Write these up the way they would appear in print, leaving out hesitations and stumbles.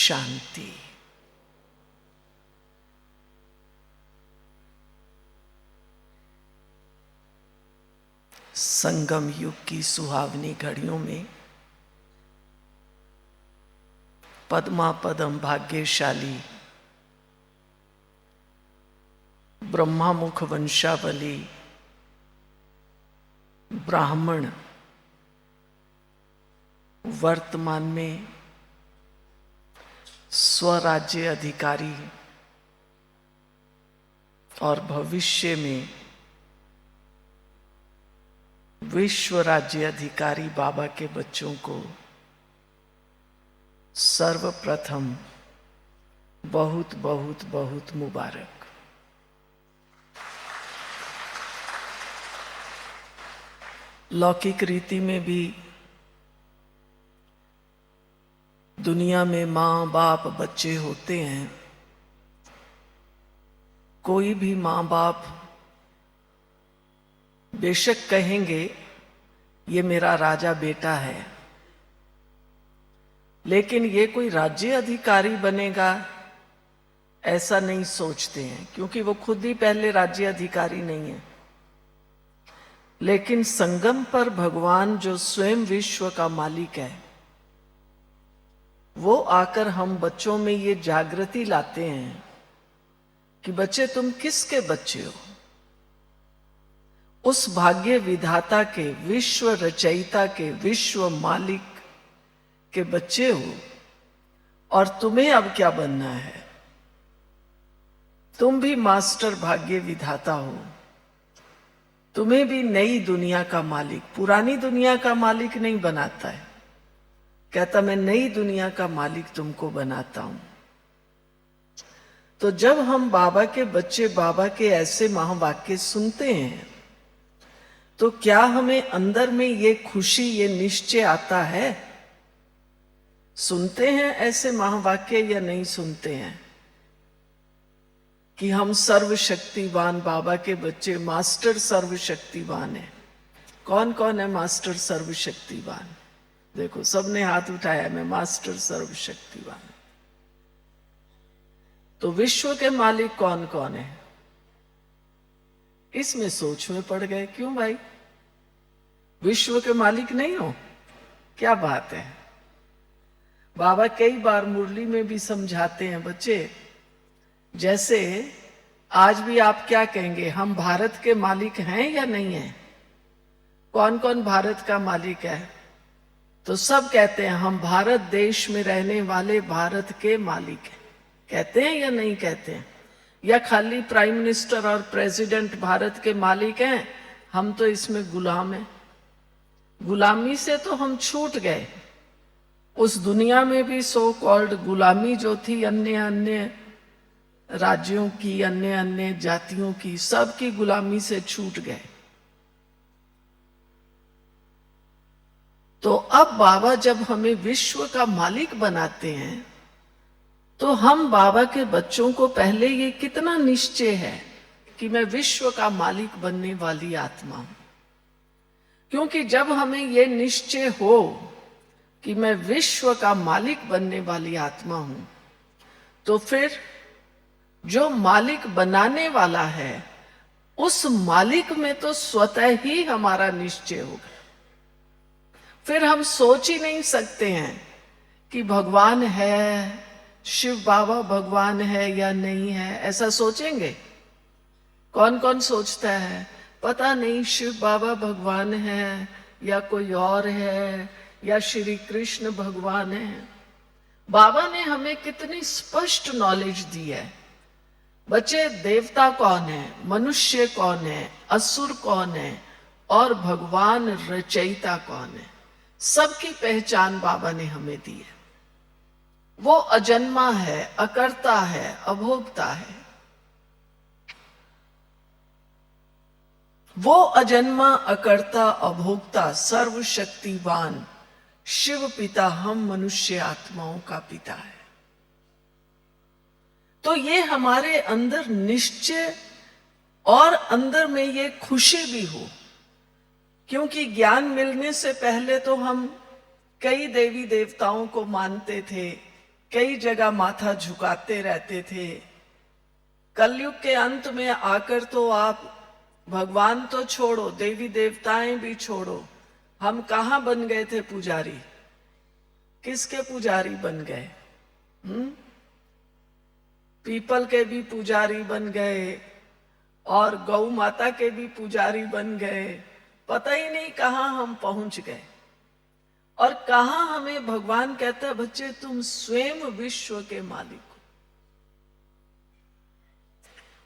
शांति। संगम युग की सुहावनी घड़ियों में पद्मा पदम भाग्यशाली ब्रह्मा मुख वंशावली ब्राह्मण वर्तमान में स्वराज्य अधिकारी और भविष्य में विश्व राज्य अधिकारी बाबा के बच्चों को सर्वप्रथम बहुत बहुत बहुत मुबारक। लौकिक रीति में भी दुनिया में माँ बाप बच्चे होते हैं। कोई भी माँ बाप बेशक कहेंगे ये मेरा राजा बेटा है, लेकिन ये कोई राज्य अधिकारी बनेगा ऐसा नहीं सोचते हैं, क्योंकि वो खुद ही पहले राज्य अधिकारी नहीं है। लेकिन संगम पर भगवान जो स्वयं विश्व का मालिक है, वो आकर हम बच्चों में ये जागृति लाते हैं कि बच्चे तुम किसके बच्चे हो? उस भाग्य विधाता के, विश्व रचयिता के, विश्व मालिक के बच्चे हो। और तुम्हें अब क्या बनना है? तुम भी मास्टर भाग्य विधाता हो। तुम्हें भी नई दुनिया का मालिक, पुरानी दुनिया का मालिक नहीं बनाता है। कहता मैं नई दुनिया का मालिक तुमको बनाता हूं। तो जब हम बाबा के बच्चे बाबा के ऐसे महावाक्य सुनते हैं तो क्या हमें अंदर में ये खुशी, ये निश्चय आता है? सुनते हैं ऐसे महावाक्य या नहीं सुनते हैं कि हम सर्वशक्तिवान बाबा के बच्चे, मास्टर सर्वशक्तिवान है। कौन कौन है मास्टर सर्वशक्तिवान? देखो सबने हाथ उठाया, मैं मास्टर सर्वशक्तिवान। तो विश्व के मालिक कौन कौन है? इसमें सोच में पड़ गए। क्यों भाई, विश्व के मालिक नहीं हो? क्या बात है। बाबा कई बार मुरली में भी समझाते हैं, बच्चे जैसे आज भी आप क्या कहेंगे, हम भारत के मालिक हैं या नहीं हैं? कौन कौन भारत का मालिक है? तो सब कहते हैं हम भारत देश में रहने वाले भारत के मालिक हैं। कहते हैं या नहीं कहते हैं? या खाली प्राइम मिनिस्टर और प्रेसिडेंट भारत के मालिक हैं, हम तो इसमें गुलाम हैं। गुलामी से तो हम छूट गए। उस दुनिया में भी सो कॉल्ड गुलामी जो थी, अन्य अन्य राज्यों की, अन्य अन्य जातियों की, सबकी गुलामी से छूट गए। तो अब बाबा जब हमें विश्व का मालिक बनाते हैं तो हम बाबा के बच्चों को पहले ये कितना निश्चय है कि मैं विश्व का मालिक बनने वाली आत्मा हूं। क्योंकि जब हमें ये निश्चय हो कि मैं विश्व का मालिक बनने वाली आत्मा हूं, तो फिर जो मालिक बनाने वाला है उस मालिक में तो स्वतः ही हमारा निश्चय होगा। फिर हम सोच ही नहीं सकते हैं कि भगवान है, शिव बाबा भगवान है या नहीं है। ऐसा सोचेंगे? कौन कौन सोचता है पता नहीं शिव बाबा भगवान है या कोई और है या श्री कृष्ण भगवान है? बाबा ने हमें कितनी स्पष्ट नॉलेज दी है। बच्चे देवता कौन है, मनुष्य कौन है, असुर कौन है और भगवान रचयिता कौन है, सबकी पहचान बाबा ने हमें दी है। वो अजन्मा है, अकर्ता है, अभोक्ता है। वो अजन्मा, अकर्ता, अभोक्ता, सर्वशक्तिवान शिव पिता हम मनुष्य आत्माओं का पिता है। तो ये हमारे अंदर निश्चय और अंदर में ये खुशी भी हो, क्योंकि ज्ञान मिलने से पहले तो हम कई देवी देवताओं को मानते थे, कई जगह माथा झुकाते रहते थे। कलयुग के अंत में आकर तो आप भगवान तो छोड़ो, देवी देवताएं भी छोड़ो, हम कहाँ बन गए थे पुजारी? किसके पुजारी बन गए? पीपल के भी पुजारी बन गए और गौ माता के भी पुजारी बन गए। पता ही नहीं कहाँ हम पहुंच गए। और कहाँ हमें भगवान कहता है, बच्चे तुम स्वयं विश्व के मालिक हो।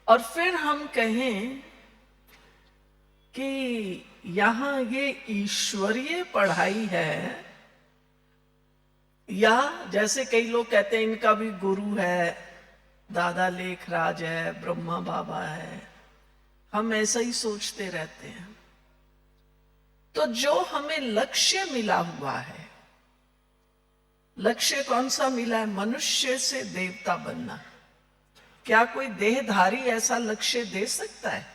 और फिर हम कहें कि यहां ये ईश्वरीय पढ़ाई है, या जैसे कई लोग कहते हैं इनका भी गुरु है, दादा लेखराज है, ब्रह्मा बाबा है, हम ऐसा ही सोचते रहते हैं। तो जो हमें लक्ष्य मिला हुआ है, लक्ष्य कौन सा मिला है? मनुष्य से देवता बनना। क्या कोई देहधारी ऐसा लक्ष्य दे सकता है?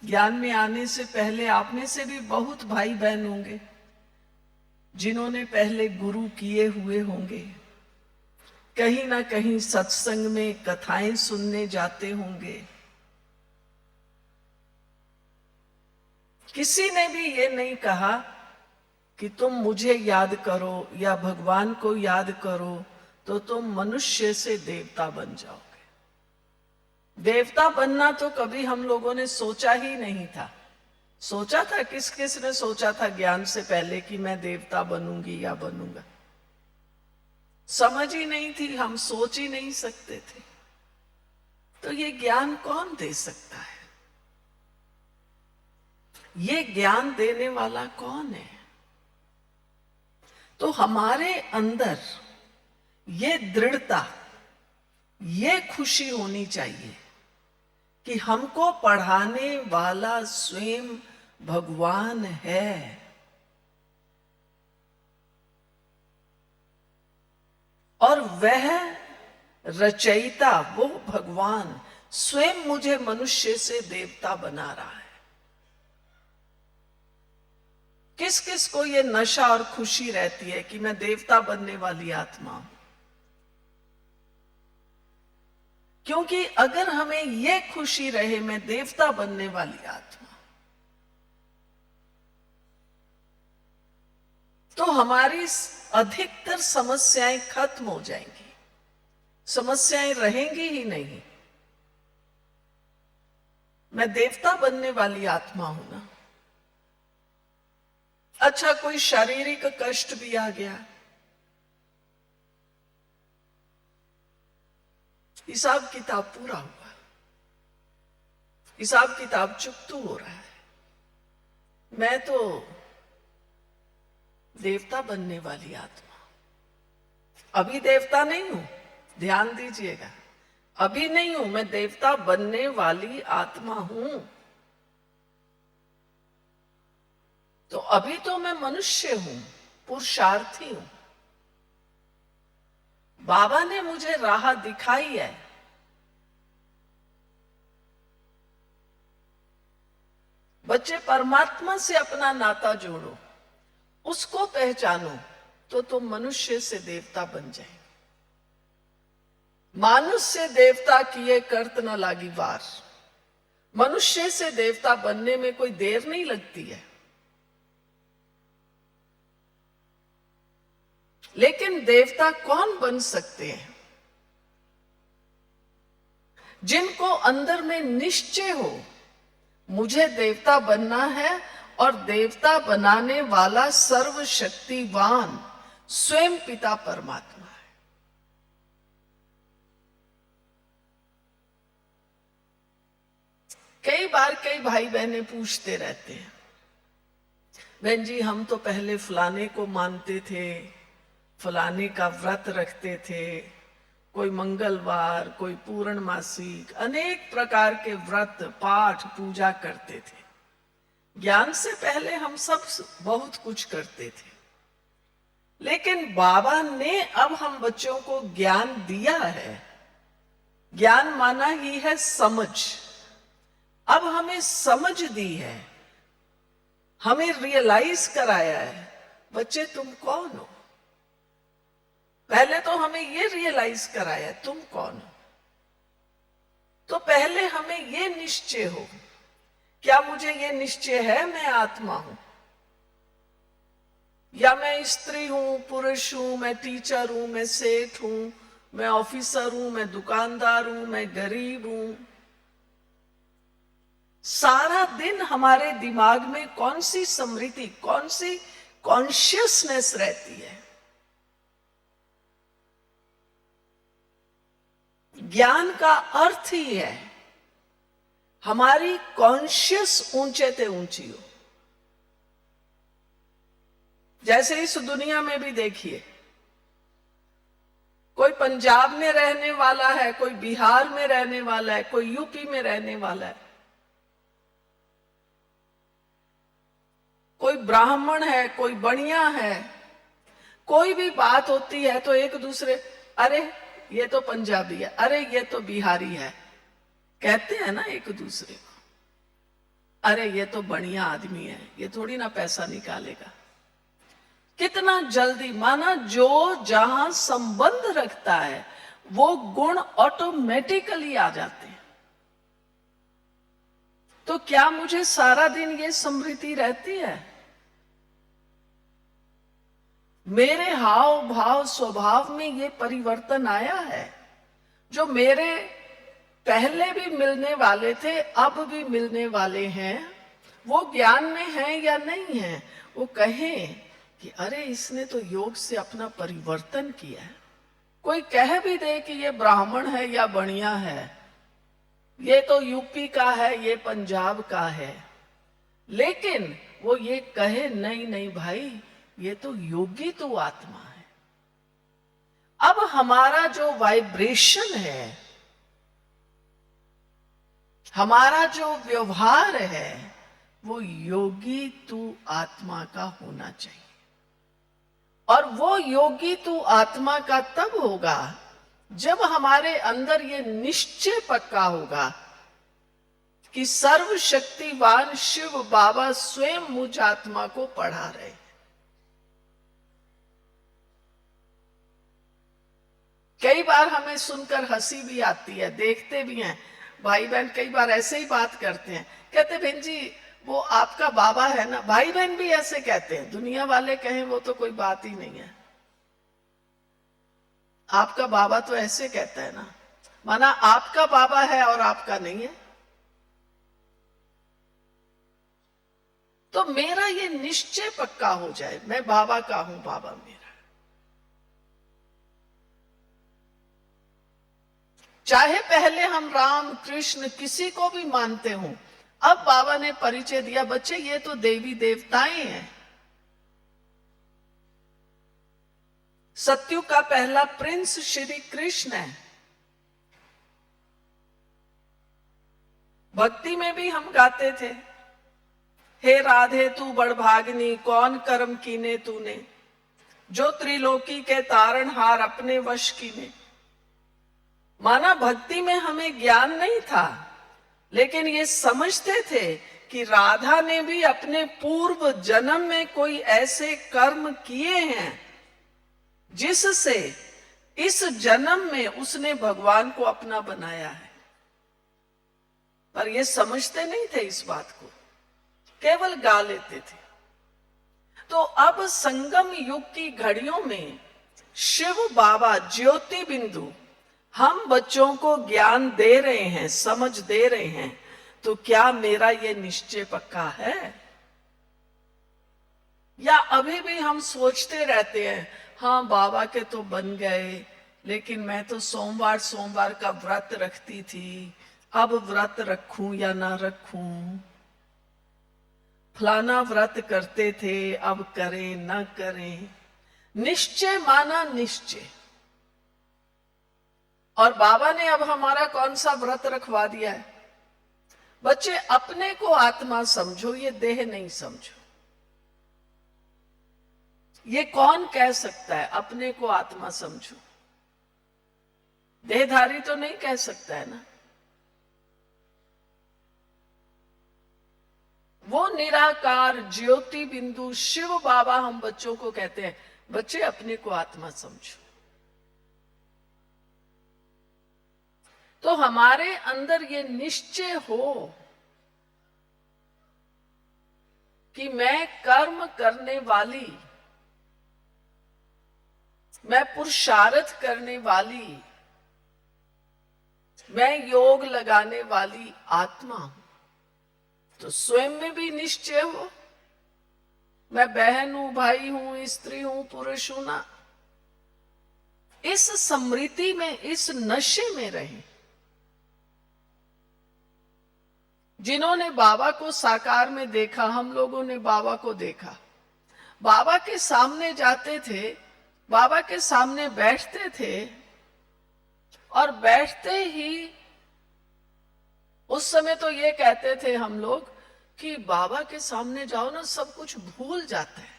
ज्ञान में आने से पहले आप में से भी बहुत भाई बहन होंगे जिन्होंने पहले गुरु किए हुए होंगे, कहीं ना कहीं सत्संग में कथाएं सुनने जाते होंगे। किसी ने भी ये नहीं कहा कि तुम मुझे याद करो या भगवान को याद करो तो तुम मनुष्य से देवता बन जाओगे। देवता बनना तो कभी हम लोगों ने सोचा ही नहीं था। सोचा था, किस किस ने सोचा था ज्ञान से पहले कि मैं देवता बनूंगी या बनूंगा? समझ ही नहीं थी, हम सोच ही नहीं सकते थे। तो ये ज्ञान कौन दे सकता है? ये ज्ञान देने वाला कौन है? तो हमारे अंदर ये दृढ़ता, ये खुशी होनी चाहिए कि हमको पढ़ाने वाला स्वयं भगवान है। और वह रचयिता, वो भगवान स्वयं मुझे मनुष्य से देवता बना रहा है। किस किस को ये नशा और खुशी रहती है कि मैं देवता बनने वाली आत्मा हूं? क्योंकि अगर हमें ये खुशी रहे मैं देवता बनने वाली आत्मा, तो हमारी अधिकतर समस्याएं खत्म हो जाएंगी, समस्याएं रहेंगी ही नहीं। मैं देवता बनने वाली आत्मा हूं ना। अच्छा, कोई शारीरिक कष्ट भी आ गया, हिसाब किताब पूरा हुआ, हिसाब किताब चुकतू हो रहा है, मैं तो देवता बनने वाली आत्मा, अभी देवता नहीं हूं, ध्यान दीजिएगा, अभी नहीं हूं, मैं देवता बनने वाली आत्मा हूं। तो अभी तो मैं मनुष्य हूं, पुरुषार्थी हूं। बाबा ने मुझे राह दिखाई है। बच्चे, परमात्मा से अपना नाता जोड़ो, उसको पहचानो, तो तुम मनुष्य से देवता बन जाए। मानुष से देवता किए करत न लागी वार। मनुष्य से देवता बनने में कोई देर नहीं लगती है। लेकिन देवता कौन बन सकते हैं? जिनको अंदर में निश्चय हो मुझे देवता बनना है, और देवता बनाने वाला सर्वशक्तिवान स्वयं पिता परमात्मा है। कई बार कई भाई बहनें पूछते रहते हैं, बहन जी हम तो पहले फलाने को मानते थे, फलाने का व्रत रखते थे, कोई मंगलवार, कोई पूर्णमासी, अनेक प्रकार के व्रत पाठ पूजा करते थे। ज्ञान से पहले हम सब बहुत कुछ करते थे, लेकिन बाबा ने अब हम बच्चों को ज्ञान दिया है। ज्ञान माना ही है समझ। अब हमें समझ दी है, हमें रियलाइज कराया है, बच्चे तुम कौन हो? पहले तो हमें ये रियलाइज कराया तुम कौन हो। तो पहले हमें ये निश्चय हो, क्या मुझे ये निश्चय है मैं आत्मा हूं, या मैं स्त्री हूं, पुरुष हूं, मैं टीचर हूं, मैं सेठ हूं, मैं ऑफिसर हूं, मैं दुकानदार हूं, मैं गरीब हूं। सारा दिन हमारे दिमाग में कौन सी स्मृति, कौन सी कॉन्शियसनेस रहती है? ज्ञान का अर्थ ही है हमारी कॉन्शियस ऊंचे ते ऊंची हो। जैसे इस दुनिया में भी देखिए, कोई पंजाब में रहने वाला है, कोई बिहार में रहने वाला है, कोई यूपी में रहने वाला है, कोई ब्राह्मण है, कोई बनिया है। कोई भी बात होती है तो एक दूसरे, अरे ये तो पंजाबी है, अरे ये तो बिहारी है, कहते हैं ना एक दूसरे को। अरे ये तो बढ़िया आदमी है, ये थोड़ी ना पैसा निकालेगा। कितना जल्दी, माना जो जहां संबंध रखता है वो गुण ऑटोमेटिकली आ जाते हैं। तो क्या मुझे सारा दिन ये स्मृति रहती है? मेरे हाव भाव स्वभाव में ये परिवर्तन आया है? जो मेरे पहले भी मिलने वाले थे, अब भी मिलने वाले हैं, वो ज्ञान में है या नहीं है? वो कहें कि अरे इसने तो योग से अपना परिवर्तन किया है। कोई कह भी दे कि ये ब्राह्मण है या बनिया है, ये तो यूपी का है, ये पंजाब का है, लेकिन वो ये कहे नहीं नहीं भाई, ये तो योगी तो आत्मा है। अब हमारा जो वाइब्रेशन है, हमारा जो व्यवहार है, वो योगी तू आत्मा का होना चाहिए। और वो योगी तू आत्मा का तब होगा जब हमारे अंदर ये निश्चय पक्का होगा कि सर्वशक्तिवान शिव बाबा स्वयं मुझ आत्मा को पढ़ा रहे। कई बार हमें सुनकर हंसी भी आती है, देखते भी हैं भाई बहन कई बार ऐसे ही बात करते हैं, कहते बहन जी वो आपका बाबा है ना। भाई बहन भी ऐसे कहते हैं, दुनिया वाले कहें वो तो कोई बात ही नहीं है। आपका बाबा तो ऐसे कहता है ना, माना आपका बाबा है और आपका नहीं है। तो मेरा ये निश्चय पक्का हो जाए, मैं बाबा का हूं, बाबा मेरा। चाहे पहले हम राम कृष्ण किसी को भी मानते हों, अब बाबा ने परिचय दिया, बच्चे ये तो देवी देवताएं हैं। सत्युग का पहला प्रिंस श्री कृष्ण है। भक्ति में भी हम गाते थे, हे राधे तू बड़भागिनी, कौन कर्म कीने तूने, जो त्रिलोकी के तारणहार अपने वश कीने। माना भक्ति में हमें ज्ञान नहीं था, लेकिन ये समझते थे कि राधा ने भी अपने पूर्व जन्म में कोई ऐसे कर्म किए हैं जिससे इस जन्म में उसने भगवान को अपना बनाया है। पर ये समझते नहीं थे इस बात को, केवल गा लेते थे। तो अब संगम युग की घड़ियों में शिव बाबा ज्योति बिंदु हम बच्चों को ज्ञान दे रहे हैं, समझ दे रहे हैं। तो क्या मेरा ये निश्चय पक्का है, या अभी भी हम सोचते रहते हैं हाँ बाबा के तो बन गए, लेकिन मैं तो सोमवार सोमवार का व्रत रखती थी, अब व्रत रखूं या ना रखूं। फलाना व्रत करते थे, अब करें ना करें। निश्चय माना निश्चय। और बाबा ने अब हमारा कौन सा व्रत रखवा दिया है? बच्चे अपने को आत्मा समझो, ये देह नहीं समझो। ये कौन कह सकता है अपने को आत्मा समझो? देहधारी तो नहीं कह सकता है ना। वो निराकार ज्योति बिंदु शिव बाबा हम बच्चों को कहते हैं, बच्चे अपने को आत्मा समझो। तो हमारे अंदर ये निश्चय हो कि मैं कर्म करने वाली, मैं पुरुषार्थ करने वाली, मैं योग लगाने वाली आत्मा हूं, तो स्वयं में भी निश्चय हो, मैं बहन हूं, भाई हूं, स्त्री हूं, पुरुष हूं ना। इस स्मृति में, इस नशे में रहे। जिन्होंने बाबा को साकार में देखा, हम लोगों ने बाबा को देखा, बाबा के सामने जाते थे, बाबा के सामने बैठते थे, और बैठते ही उस समय तो ये कहते थे हम लोग कि बाबा के सामने जाओ ना, सब कुछ भूल जाता है।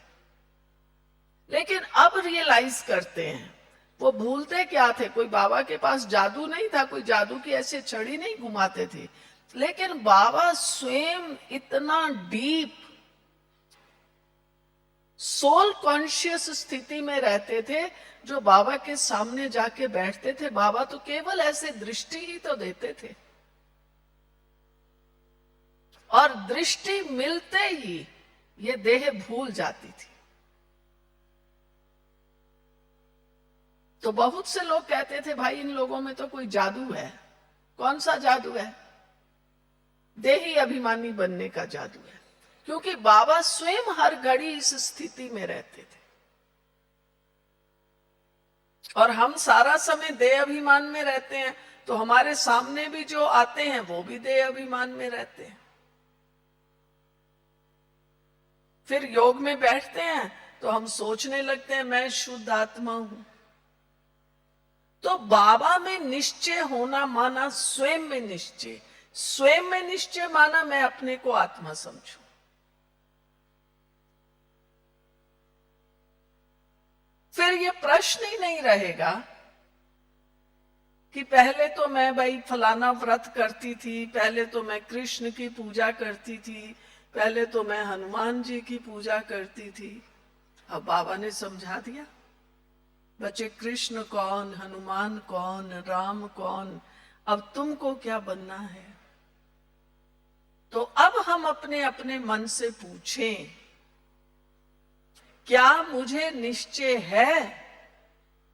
लेकिन अब रियलाइज करते हैं वो भूलते क्या थे। कोई बाबा के पास जादू नहीं था, कोई जादू की ऐसे छड़ी नहीं घुमाते थे, लेकिन बाबा स्वयं इतना डीप सोल कॉन्शियस स्थिति में रहते थे। जो बाबा के सामने जाके बैठते थे, बाबा तो केवल ऐसे दृष्टि ही तो देते थे, और दृष्टि मिलते ही ये देह भूल जाती थी। तो बहुत से लोग कहते थे भाई इन लोगों में तो कोई जादू है। कौन सा जादू है? देही अभिमानी बनने का जादू है, क्योंकि बाबा स्वयं हर घड़ी इस स्थिति में रहते थे, और हम सारा समय देह अभिमान में रहते हैं, तो हमारे सामने भी जो आते हैं वो भी देह अभिमान में रहते हैं। फिर योग में बैठते हैं तो हम सोचने लगते हैं मैं शुद्ध आत्मा हूं। तो बाबा में निश्चय होना माना स्वयं में निश्चय, स्वयं में निश्चय माना मैं अपने को आत्मा समझूं। फिर ये प्रश्न ही नहीं रहेगा कि पहले तो मैं भाई फलाना व्रत करती थी, पहले तो मैं कृष्ण की पूजा करती थी, पहले तो मैं हनुमान जी की पूजा करती थी। अब बाबा ने समझा दिया, बच्चे कृष्ण कौन, हनुमान कौन, राम कौन, अब तुमको क्या बनना है। तो अब हम अपने अपने मन से पूछें, क्या मुझे निश्चय है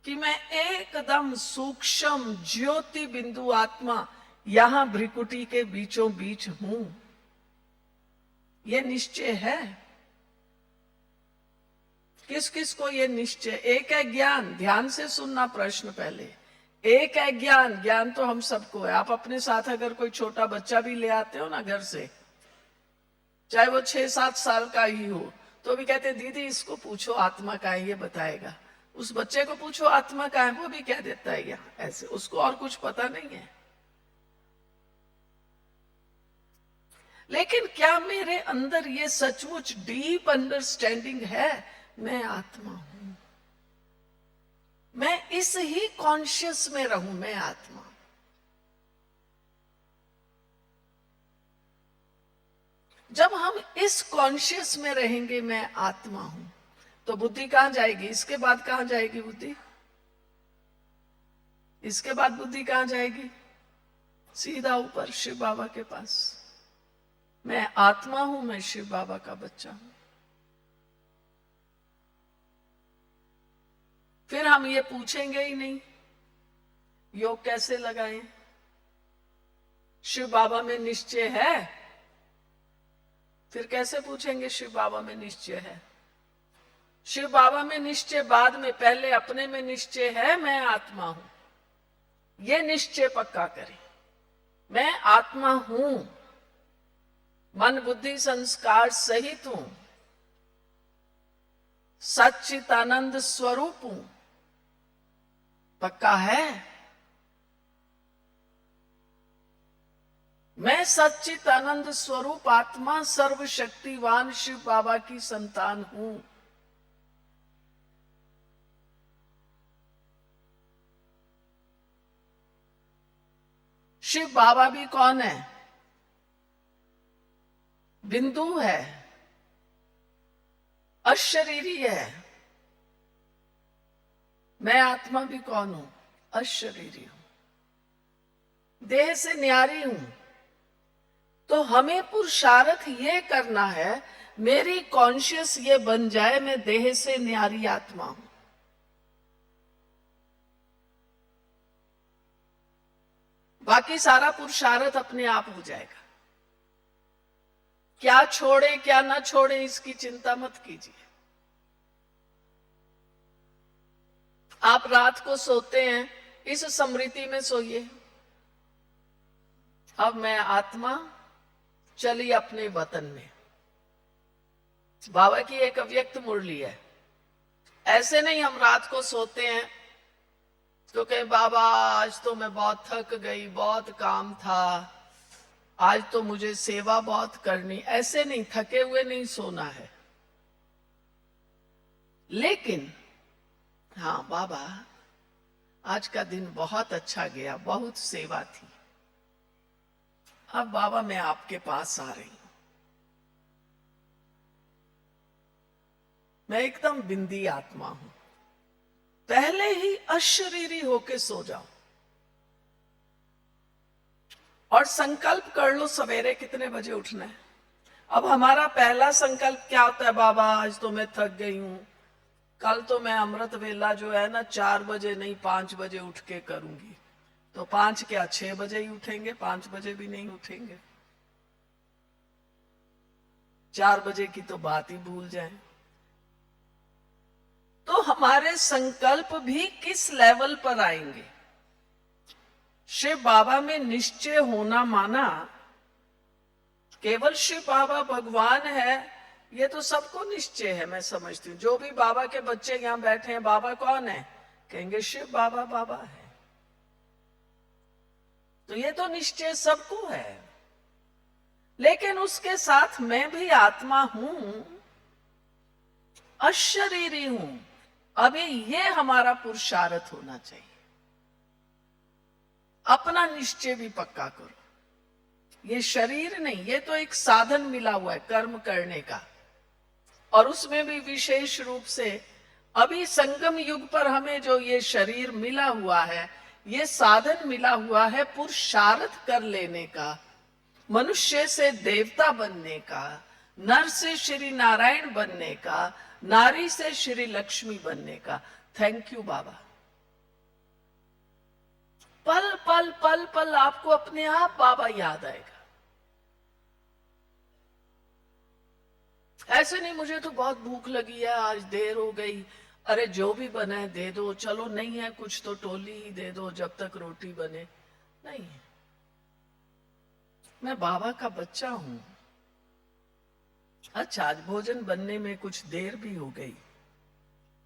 कि मैं एकदम सूक्ष्म ज्योति बिंदु आत्मा यहां भ्रिकुटी के बीचों बीच हूं? ये निश्चय है? किस किस को ये निश्चय? एक है ज्ञान, ध्यान से सुनना प्रश्न पहले। एक है ज्ञान, ज्ञान तो हम सबको है। आप अपने साथ अगर कोई छोटा बच्चा भी ले आते हो ना घर से, चाहे वो 6-7 साल का ही हो, तो भी कहते दीदी इसको पूछो आत्मा का है, ये बताएगा। उस बच्चे को पूछो आत्मा का है, वो भी कह देता है यहाँ ऐसे, उसको और कुछ पता नहीं है। लेकिन क्या मेरे अंदर ये सचमुच डीप अंडरस्टैंडिंग है मैं आत्मा हूं? मैं इस ही कॉन्शियस में रहूं मैं आत्मा। जब हम इस कॉन्शियस में रहेंगे मैं आत्मा हूं, तो बुद्धि कहां जाएगी? इसके बाद कहां जाएगी बुद्धि? इसके बाद बुद्धि कहां जाएगी? सीधा ऊपर शिव बाबा के पास। मैं आत्मा हूं, मैं शिव बाबा का बच्चा हूं। फिर हम ये पूछेंगे ही नहीं योग कैसे लगाएं, शिव बाबा में निश्चय है। फिर कैसे पूछेंगे शिव बाबा में निश्चय है? शिव बाबा में निश्चय बाद में, पहले अपने में निश्चय है मैं आत्मा हूं। ये निश्चय पक्का करें, मैं आत्मा हूं, मन बुद्धि संस्कार सहित हूं, सच्चिदानंद स्वरूप हूं। पक्का है? मैं सच्चिदानंद स्वरूप आत्मा सर्वशक्तिवान शिव बाबा की संतान हूं। शिव बाबा भी कौन है? बिंदु है, अशरीरी है। मैं आत्मा भी कौन हूं? अशरीरी हूं। देह से न्यारी हूं, तो हमें पुरुषार्थ ये करना है, मेरी कॉन्शियस ये बन जाए मैं देह से न्यारी आत्मा हूं। बाकी सारा पुरुषार्थ अपने आप हो जाएगा। क्या छोड़े क्या ना छोड़े इसकी चिंता मत कीजिए। आप रात को सोते हैं, इस स्मृति में सोइए, अब मैं आत्मा चली अपने वतन में। बाबा की एक अव्यक्त मुरली है। ऐसे नहीं हम रात को सोते हैं तो कहे बाबा आज तो मैं बहुत थक गई, बहुत काम था, आज तो मुझे सेवा बहुत करनी। ऐसे नहीं, थके हुए नहीं सोना है। लेकिन हाँ बाबा आज का दिन बहुत अच्छा गया, बहुत सेवा थी, अब बाबा मैं आपके पास आ रही हूं, मैं एकदम बिंदी आत्मा हूं। पहले ही अशरीरी होके सो जाओ और संकल्प कर लो सवेरे कितने बजे उठना है। अब हमारा पहला संकल्प क्या होता है, बाबा आज तो मैं थक गई हूं, कल तो मैं अमृत वेला जो है ना 4 बजे नहीं 5 बजे उठ के करूंगी। तो 5 क्या 6 बजे ही उठेंगे, 5 बजे भी नहीं उठेंगे। 4 बजे की तो बात ही भूल जाएं। तो हमारे संकल्प भी किस लेवल पर आएंगे। शिव बाबा में निश्चय होना माना केवल शिव बाबा भगवान है ये तो सबको निश्चय है। मैं समझती हूँ जो भी बाबा के बच्चे यहां बैठे हैं, बाबा कौन है, कहेंगे शिव बाबा बाबा है। तो ये तो निश्चय सबको है, लेकिन उसके साथ मैं भी आत्मा हूं, अशरीरी हूं। अभी ये हमारा पुरुषार्थ होना चाहिए। अपना निश्चय भी पक्का करो। ये शरीर नहीं, ये तो एक साधन मिला हुआ है कर्म करने का, और उसमें भी विशेष रूप से अभी संगम युग पर हमें जो ये शरीर मिला हुआ है, ये साधन मिला हुआ है पुरुषार्थ कर लेने का, मनुष्य से देवता बनने का, नर से श्री नारायण बनने का, नारी से श्री लक्ष्मी बनने का। थैंक यू बाबा। पल पल पल पल आपको अपने आप बाबा याद आएगा। ऐसे नहीं मुझे तो बहुत भूख लगी है, आज देर हो गई, अरे जो भी बना है दे दो, चलो नहीं है कुछ तो टोली ही दे दो जब तक रोटी बने। नहीं, मैं बाबा का बच्चा हूं। अच्छा आज भोजन बनने में कुछ देर भी हो गई,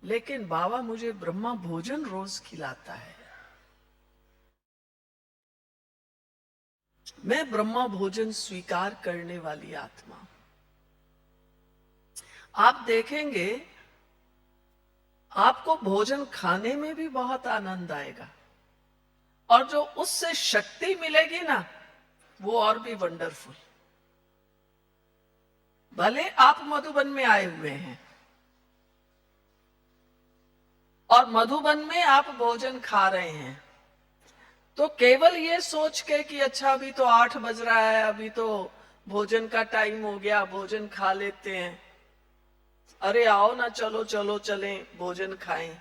लेकिन बाबा मुझे ब्रह्मा भोजन रोज खिलाता है। मैं ब्रह्मा भोजन स्वीकार करने वाली आत्मा। आप देखेंगे आपको भोजन खाने में भी बहुत आनंद आएगा, और जो उससे शक्ति मिलेगी ना वो और भी वंडरफुल। भले आप मधुबन में आए हुए हैं और मधुबन में आप भोजन खा रहे हैं, तो केवल ये सोच के कि अच्छा अभी तो 8 बज रहा है, अभी तो भोजन का टाइम हो गया, भोजन खा लेते हैं, अरे आओ ना चलो चलो चलें भोजन खाएं,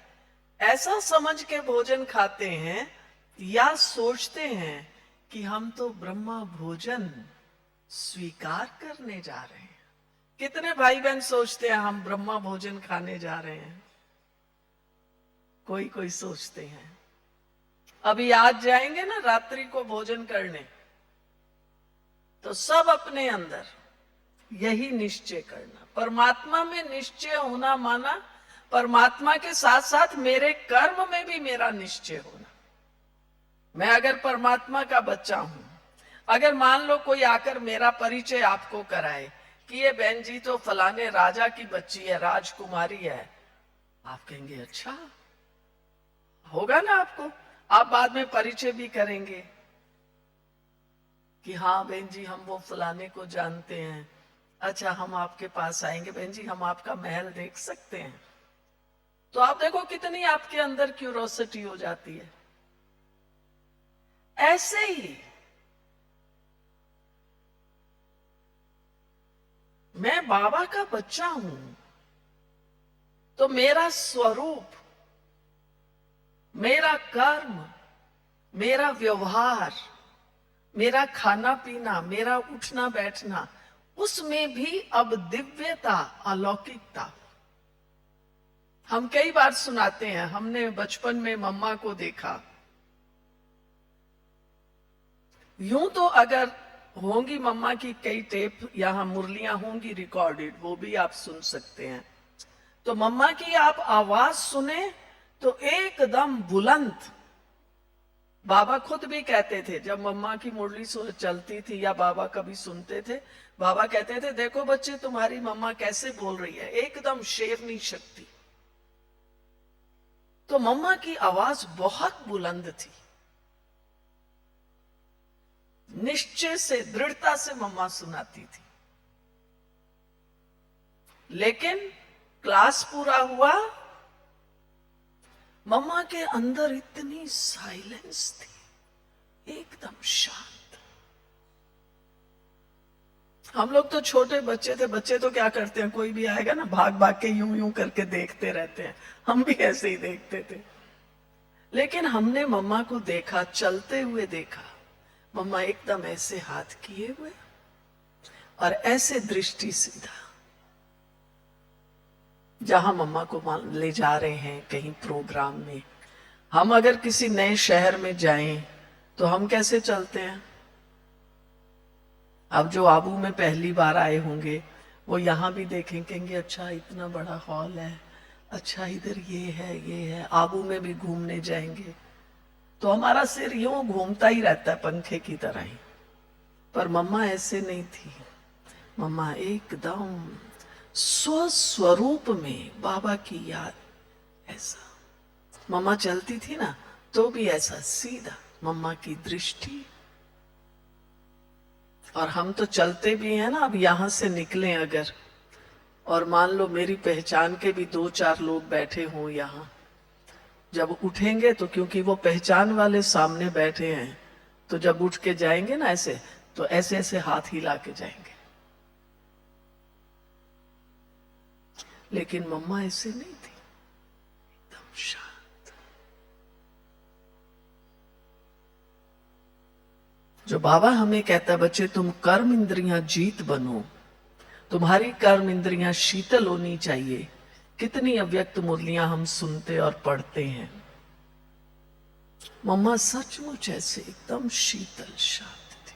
ऐसा समझ के भोजन खाते हैं, या सोचते हैं कि हम तो ब्रह्मा भोजन स्वीकार करने जा रहे हैं। कितने भाई बहन सोचते हैं हम ब्रह्मा भोजन खाने जा रहे हैं। कोई कोई सोचते हैं। अभी आज जाएंगे ना रात्रि को भोजन करने, तो सब अपने अंदर यही निश्चय करना। परमात्मा में निश्चय होना माना परमात्मा के साथ साथ मेरे कर्म में भी मेरा निश्चय होना। मैं अगर परमात्मा का बच्चा हूं, अगर मान लो कोई आकर मेरा परिचय आपको कराए कि ये बहन जी तो फलाने राजा की बच्ची है, राजकुमारी है, आप कहेंगे अच्छा होगा ना आपको, आप बाद में परिचय भी करेंगे कि हाँ बहन जी हम वो फलाने को जानते हैं, अच्छा हम आपके पास आएंगे, बहन जी हम आपका महल देख सकते हैं। तो आप देखो कितनी आपके अंदर क्यूरोसिटी हो जाती है। ऐसे ही मैं बाबा का बच्चा हूं, तो मेरा स्वरूप, मेरा कर्म, मेरा व्यवहार, मेरा खाना पीना, मेरा उठना बैठना, उसमें भी अब दिव्यता, अलौकिकता। हम कई बार सुनाते हैं, हमने बचपन में मम्मा को देखा। यूं तो अगर होंगी मम्मा की कई टेप, यहां मुरलियां होंगी रिकॉर्डेड, वो भी आप सुन सकते हैं। तो मम्मा की आप आवाज सुने तो एकदम बुलंद। बाबा खुद भी कहते थे, जब मम्मा की मुरली चलती थी या बाबा कभी सुनते थे, बाबा कहते थे, देखो बच्चे तुम्हारी मम्मा कैसे बोल रही है, एकदम शेरनी शक्ति। तो मम्मा की आवाज बहुत बुलंद थी, निश्चय से, दृढ़ता से मम्मा सुनाती थी। लेकिन क्लास पूरा हुआ, मम्मा के अंदर इतनी साइलेंस थी, एकदम शांत। हम लोग तो छोटे बच्चे थे, बच्चे तो क्या करते हैं, कोई भी आएगा ना भाग भाग के यूं यूं करके देखते रहते हैं, हम भी ऐसे ही देखते थे। लेकिन हमने मम्मा को देखा, चलते हुए देखा, मम्मा एकदम ऐसे हाथ किए हुए और ऐसे दृष्टि सीधा। जहां मम्मा को ले जा रहे हैं कहीं प्रोग्राम में, हम अगर किसी नए शहर में जाएं तो हम कैसे चलते हैं? अब जो आबू में पहली बार आए होंगे वो यहां भी देखें, कहेंगे अच्छा इतना बड़ा हॉल है, अच्छा इधर ये है। आबू में भी घूमने जाएंगे तो हमारा सिर यूं घूमता ही रहता है पंखे की तरह ही। पर मम्मा ऐसे नहीं थी, मम्मा एकदम स्वस्वरूप में बाबा की याद। ऐसा मम्मा चलती थी ना तो भी ऐसा सीधा, मम्मा की दृष्टि। और हम तो चलते भी हैं ना, अब यहां से निकले अगर, और मान लो मेरी पहचान के भी 2-4 लोग बैठे हों यहां, जब उठेंगे तो क्योंकि वो पहचान वाले सामने बैठे हैं, तो जब उठ के जाएंगे ना ऐसे, तो ऐसे ऐसे हाथ हिला के जाएंगे। लेकिन मम्मा ऐसे नहीं थी, एकदम शांत। जो बाबा हमें कहता है, बच्चे तुम कर्म इंद्रियां जीत बनो, तुम्हारी कर्म इंद्रियां शीतल होनी चाहिए। कितनी अव्यक्त मुरलियां हम सुनते और पढ़ते हैं। मम्मा सचमुच ऐसे एकदम शीतल शांत थी।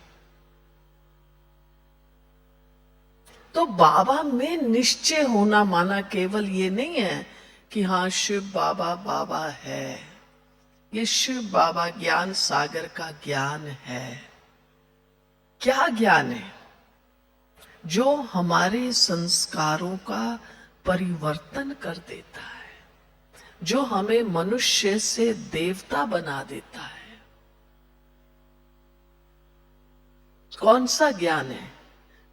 तो बाबा में निश्चय होना माना केवल ये नहीं है कि हाँ शिव बाबा बाबा है, ये शिव बाबा ज्ञान सागर का ज्ञान है। क्या ज्ञान है? जो हमारे संस्कारों का परिवर्तन कर देता है, जो हमें मनुष्य से देवता बना देता है। कौन सा ज्ञान है?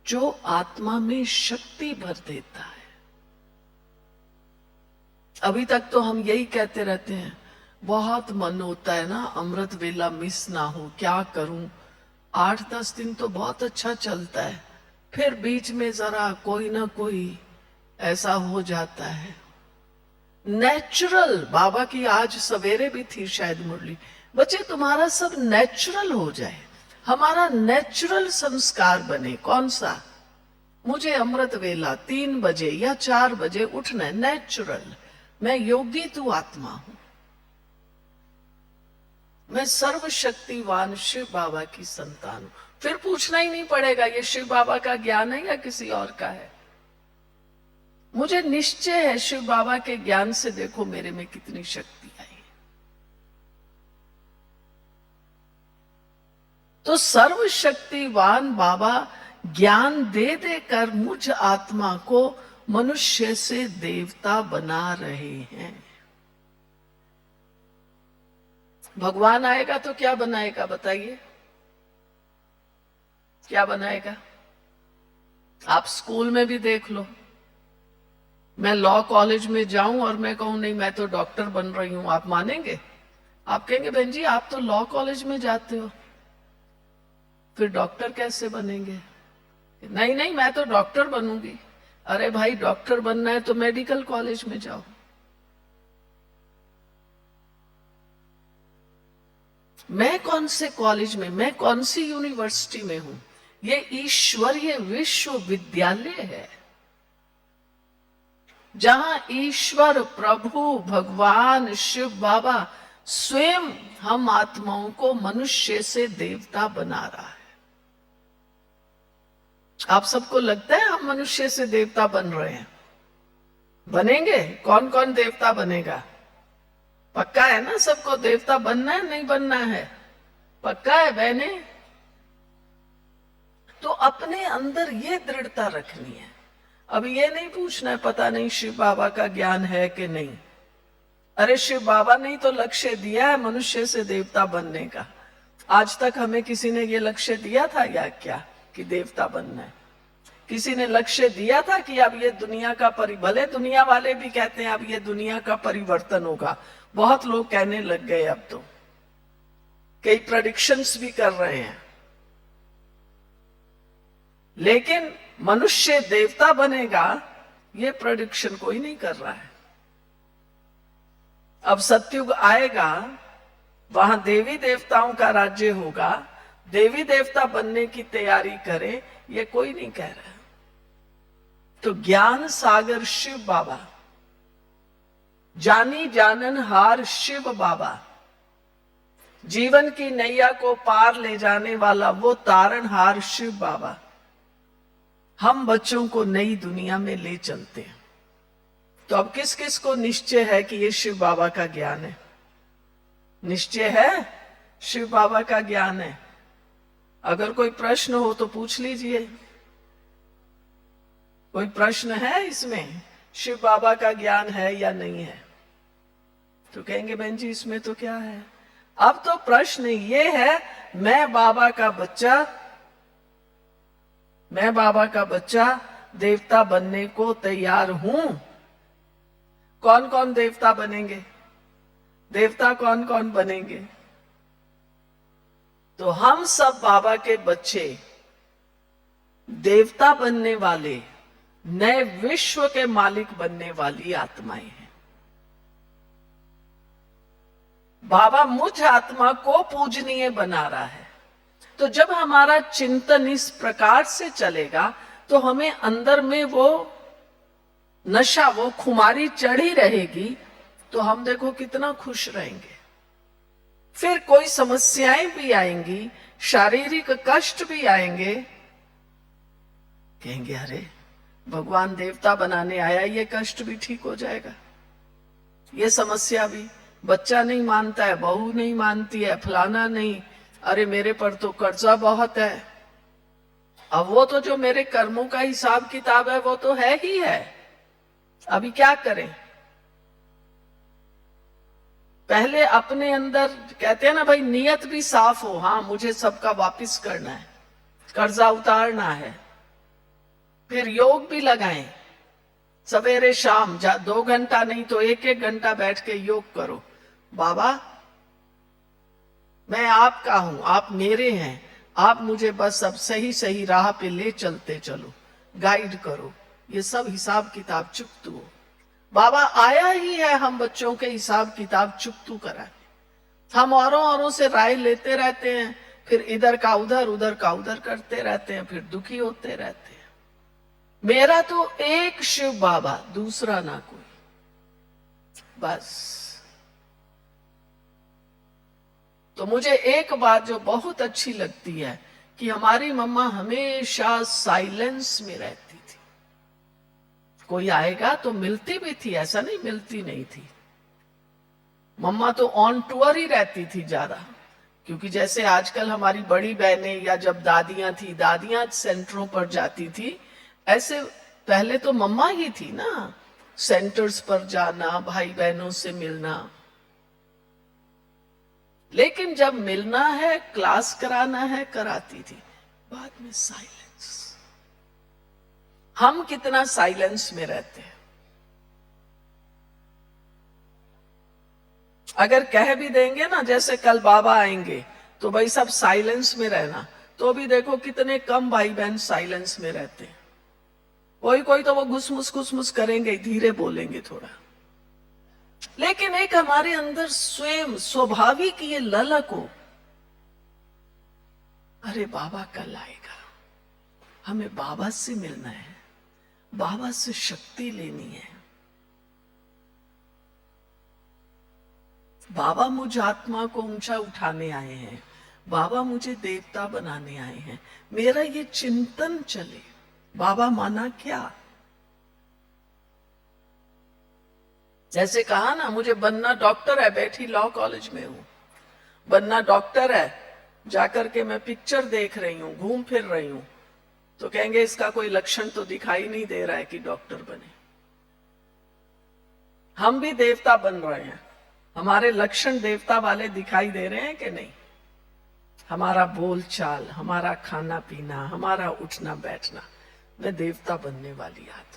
जो आत्मा में शक्ति भर देता है। अभी तक तो हम यही कहते रहते हैं, बहुत मन होता है ना अमृत वेला मिस ना हो, क्या करूं। 8-10 दिन तो बहुत अच्छा चलता है, फिर बीच में जरा कोई ना कोई ऐसा हो जाता है। नेचुरल, बाबा की आज सवेरे भी थी शायद मुरली, बच्चे तुम्हारा सब नेचुरल हो जाए, हमारा नेचुरल संस्कार बने। कौन सा? मुझे अमृत वेला 3 बजे या 4 बजे उठना है, नेचुरल। मैं योगी तू आत्मा हूं, मैं सर्वशक्तिवान शिव बाबा की संतान हूं। फिर पूछना ही नहीं पड़ेगा ये शिव बाबा का ज्ञान है या किसी और का है। मुझे निश्चय है शिव बाबा के ज्ञान से देखो मेरे में कितनी शक्ति आई है। तो सर्वशक्तिवान बाबा ज्ञान दे देकर मुझ आत्मा को मनुष्य से देवता बना रहे हैं। भगवान आएगा तो क्या बनाएगा बताइए? क्या बनाएगा? आप स्कूल में भी देख लो, मैं लॉ कॉलेज में जाऊं और मैं कहूं नहीं मैं तो डॉक्टर बन रही हूं, आप मानेंगे? आप कहेंगे बहन जी आप तो लॉ कॉलेज में जाते हो, फिर डॉक्टर कैसे बनेंगे? नहीं नहीं मैं तो डॉक्टर बनूंगी। अरे भाई डॉक्टर बनना है तो मेडिकल कॉलेज में जाओ। मैं कौन से कॉलेज में, मैं कौन सी यूनिवर्सिटी में हूं? ये ईश्वरीय विश्वविद्यालय है जहां ईश्वर प्रभु भगवान शिव बाबा स्वयं हम आत्माओं को मनुष्य से देवता बना रहा है। आप सबको लगता है हम मनुष्य से देवता बन रहे हैं? बनेंगे? कौन कौन देवता बनेगा? पक्का है ना सबको देवता बनना है, नहीं बनना है? पक्का है बहने? तो अपने अंदर ये दृढ़ता रखनी है। अब ये नहीं पूछना है पता नहीं शिव बाबा का ज्ञान है कि नहीं। अरे शिव बाबा ने तो लक्ष्य दिया है मनुष्य से देवता बनने का। आज तक हमें किसी ने ये लक्ष्य दिया था या क्या कि देवता बनना है? किसी ने लक्ष्य दिया था कि अब ये दुनिया का भले दुनिया वाले भी कहते हैं अब ये दुनिया का परिवर्तन होगा। बहुत लोग कहने लग गए, अब तो कई प्रेडिक्शंस भी कर रहे हैं। लेकिन मनुष्य देवता बनेगा ये प्रेडिक्शन कोई नहीं कर रहा है। अब सतयुग आएगा, वहां देवी देवताओं का राज्य होगा, देवी देवता बनने की तैयारी करें ये कोई नहीं कह रहा। तो ज्ञान सागर शिव बाबा, जानी जाननहार शिव बाबा, जीवन की नैया को पार ले जाने वाला वो तारणहार शिव बाबा हम बच्चों को नई दुनिया में ले चलते हैं। तो अब किस किस को निश्चय है कि ये शिव बाबा का ज्ञान है? निश्चय है शिव बाबा का ज्ञान है? अगर कोई प्रश्न हो तो पूछ लीजिए। कोई प्रश्न है इसमें? शिव बाबा का ज्ञान है या नहीं है? तो कहेंगे बहन जी इसमें तो क्या है। अब तो प्रश्न ये है, मैं बाबा का बच्चा देवता बनने को तैयार हूं। कौन कौन देवता बनेंगे? देवता कौन कौन बनेंगे? तो हम सब बाबा के बच्चे देवता बनने वाले, नए विश्व के मालिक बनने वाली आत्माएं हैं। बाबा मुझ आत्मा को पूजनीय बना रहा है। तो जब हमारा चिंतन इस प्रकार से चलेगा तो हमें अंदर में वो नशा, वो खुमारी चढ़ी रहेगी, तो हम देखो कितना खुश रहेंगे। फिर कोई समस्याएं भी आएंगी, शारीरिक कष्ट भी आएंगे, कहेंगे अरे भगवान देवता बनाने आया, ये कष्ट भी ठीक हो जाएगा। ये समस्या भी, बच्चा नहीं मानता है, बहू नहीं मानती है, फलाना नहीं, अरे मेरे पर तो कर्जा बहुत है। अब वो तो जो मेरे कर्मों का हिसाब किताब है वो तो है ही है, अभी क्या करें। पहले अपने अंदर कहते हैं ना भाई, नियत भी साफ हो, हाँ मुझे सबका वापस करना है, कर्जा उतारना है। फिर योग भी लगाएं, सवेरे शाम 2 घंटा नहीं तो 1-1 घंटा बैठ के योग करो। बाबा मैं आपका हूं, आप मेरे हैं, आप मुझे बस अब सही सही राह पे ले चलते चलो, गाइड करो, ये सब हिसाब किताब चुकतू हो। बाबा आया ही है हम बच्चों के हिसाब किताब चुकतू कराने। हम औरों से राय लेते रहते हैं, फिर इधर का उधर करते रहते हैं, फिर दुखी होते रहते हैं। मेरा तो एक शिव बाबा, दूसरा ना कोई, बस। तो मुझे एक बात जो बहुत अच्छी लगती है कि हमारी मम्मा हमेशा साइलेंस में रहती थी। कोई आएगा तो मिलती भी थी, ऐसा नहीं मिलती नहीं थी। मम्मा तो ऑन टूर ही रहती थी ज्यादा, क्योंकि जैसे आजकल हमारी बड़ी बहनें या जब दादियां थी, दादियां सेंटरों पर जाती थी, ऐसे पहले तो मम्मा ही थी ना, सेंटर्स पर जाना, भाई बहनों से मिलना। लेकिन जब मिलना है, क्लास कराना है, कराती थी। बाद में साइलेंस। हम कितना साइलेंस में रहते हैं। अगर कह भी देंगे ना, जैसे कल बाबा आएंगे तो भाई सब साइलेंस में रहना, तो भी देखो कितने कम भाई बहन साइलेंस में रहते हैं। कोई कोई तो वो घुसमुस करेंगे, धीरे बोलेंगे थोड़ा। लेकिन एक हमारे अंदर स्वयं स्वाभाविक ये ललक हो, अरे बाबा कल आएगा, हमें बाबा से मिलना है, बाबा से शक्ति लेनी है। बाबा मुझ आत्मा को ऊंचा उठाने आए हैं, बाबा मुझे देवता बनाने आए हैं। मेरा ये चिंतन चले, बाबा माना क्या। जैसे कहा ना, मुझे बनना डॉक्टर है, बैठी लॉ कॉलेज में हूं, बनना डॉक्टर है, जाकर के मैं पिक्चर देख रही हूं, घूम फिर रही हूं, तो कहेंगे इसका कोई लक्षण तो दिखाई नहीं दे रहा है कि डॉक्टर बने। हम भी देवता बन रहे हैं, हमारे लक्षण देवता वाले दिखाई दे रहे हैं कि नहीं। हमारा बोलचाल, हमारा खाना पीना, हमारा उठना बैठना, मैं देवता बनने वाली आत्मा।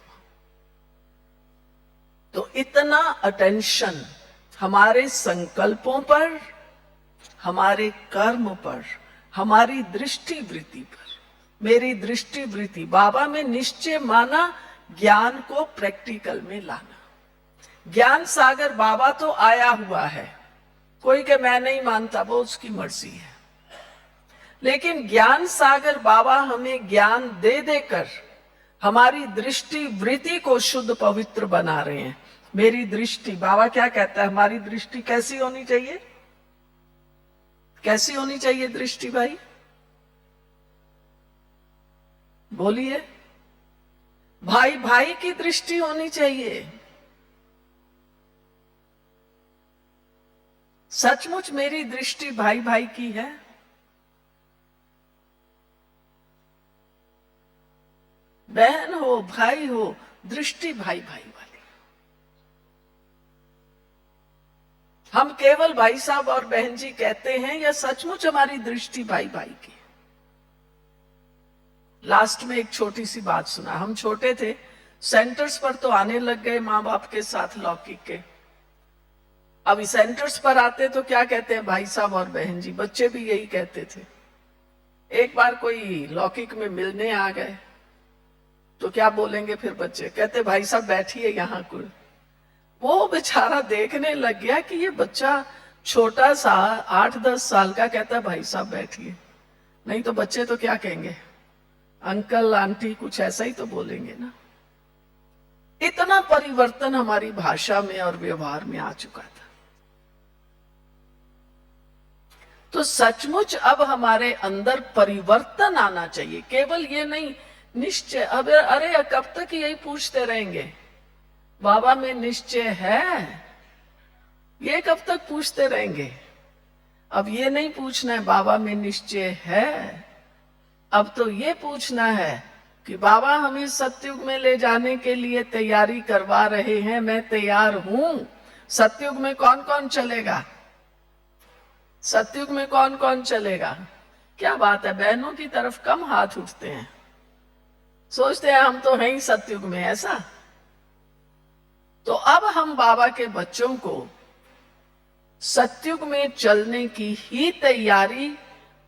तो इतना अटेंशन हमारे संकल्पों पर, हमारे कर्म पर, हमारी दृष्टि वृत्ति पर। मेरी दृष्टि वृत्ति, बाबा में निश्चय माना ज्ञान को प्रैक्टिकल में लाना। ज्ञान सागर बाबा तो आया हुआ है, कोई के मैं नहीं मानता, वो उसकी मर्जी है। लेकिन ज्ञान सागर बाबा हमें ज्ञान दे देकर हमारी दृष्टि वृत्ति को शुद्ध पवित्र बना रहे हैं। मेरी दृष्टि, बाबा क्या कहता है, हमारी दृष्टि कैसी होनी चाहिए, कैसी होनी चाहिए दृष्टि भाई, बोलिए। भाई भाई की दृष्टि होनी चाहिए। सचमुच मेरी दृष्टि भाई भाई की है। बहन हो, भाई हो, दृष्टि भाई भाई वाली। हम केवल भाई साहब और बहन जी कहते हैं, या सचमुच हमारी दृष्टि भाई भाई की। लास्ट में एक छोटी सी बात सुना। हम छोटे थे, सेंटर्स पर तो आने लग गए माँ बाप के साथ लौकिक के। अब सेंटर्स पर आते तो क्या कहते हैं, भाई साहब और बहन जी। बच्चे भी यही कहते थे। एक बार कोई लौकिक में मिलने आ गए तो क्या बोलेंगे फिर बच्चे, कहते भाई साहब बैठिए यहाँ कुल। वो बेचारा देखने लग गया कि ये बच्चा छोटा सा 8-10 साल का कहता है भाई साहब बैठिए। नहीं तो बच्चे तो क्या कहेंगे, अंकल आंटी, कुछ ऐसा ही तो बोलेंगे ना। इतना परिवर्तन हमारी भाषा में और व्यवहार में आ चुका था। तो सचमुच अब हमारे अंदर परिवर्तन आना चाहिए। केवल ये नहीं निश्चय, अब अरे कब तक यही पूछते रहेंगे, बाबा में निश्चय है, ये कब तक पूछते रहेंगे। अब ये नहीं पूछना है बाबा में निश्चय है, अब तो ये पूछना है कि बाबा हमें सतयुग में ले जाने के लिए तैयारी करवा रहे हैं, मैं तैयार हूं। सतयुग में कौन कौन चलेगा, सतयुग में कौन कौन चलेगा। क्या बात है, बहनों की तरफ कम हाथ उठते हैं, सोचते हैं हम तो हैं ही सतयुग में, ऐसा। तो अब हम बाबा के बच्चों को सतयुग में चलने की ही तैयारी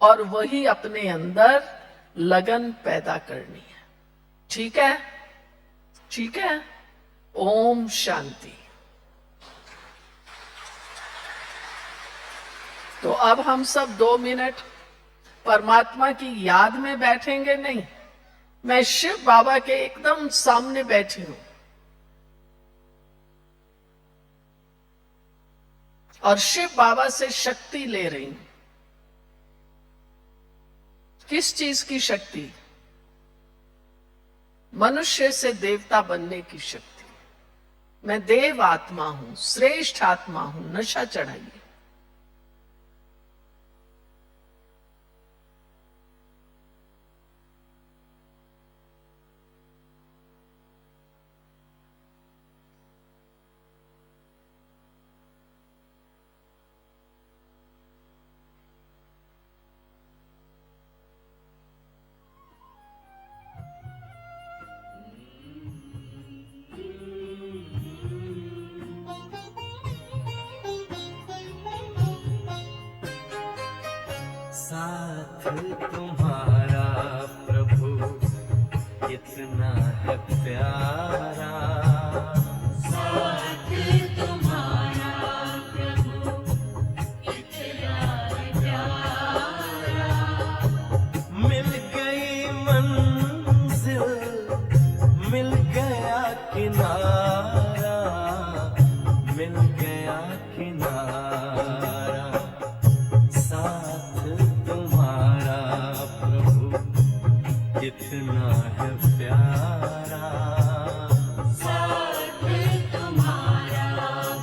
और वही अपने अंदर लगन पैदा करनी है। ठीक है, ठीक है। ओम शांति। तो अब हम सब 2 मिनट परमात्मा की याद में बैठेंगे। नहीं, मैं शिव बाबा के एकदम सामने बैठी हूं और शिव बाबा से शक्ति ले रही हूं। किस चीज की शक्ति? मनुष्य से देवता बनने की शक्ति। मैं देव आत्मा हूं, श्रेष्ठ आत्मा हूं, नशा चढ़ाइए। साथ तुम्हारा प्यारा। साथ तुम्हारा प्रभु कितना है प्यारा। मिल गई मंजिल, मिल गया किनारा, मिल गया किनारा। साथ तुम्हारा प्रभु कितना है प्यारा। साथ तुम्हारा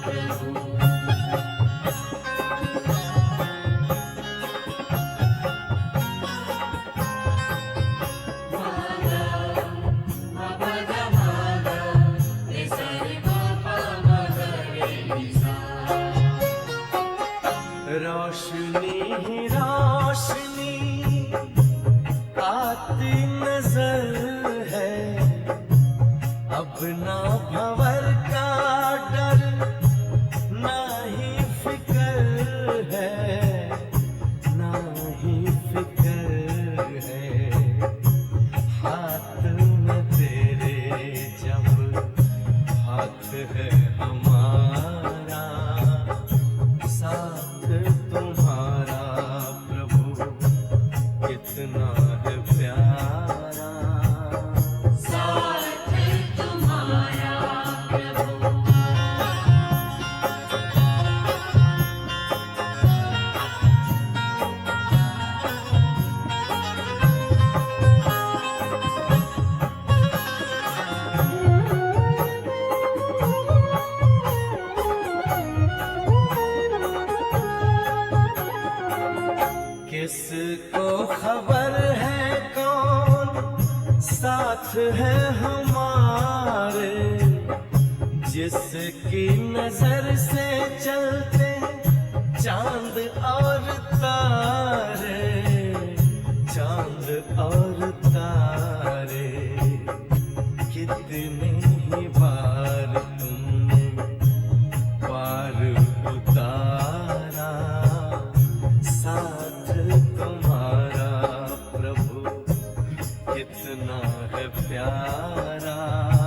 प्रभु रोशनी ही रोशनी आती नजर है, अब ना भंवर का डर, ना ही फिकर है, ना ही फिकर है। हाथ में तेरे जब हाथ है हमारा। साथ तुम्हारा प्रभु कितना है प्यारा। साथ तुम्हारा प्रभु किसको खबर है कौन साथ है हमारे, जिसकी नजर से चलते चांद और तारे, चांद और तारे। कितने ही बार तुमने पार उतारा। साथ तुम्हारा प्रभु कितना है प्यारा।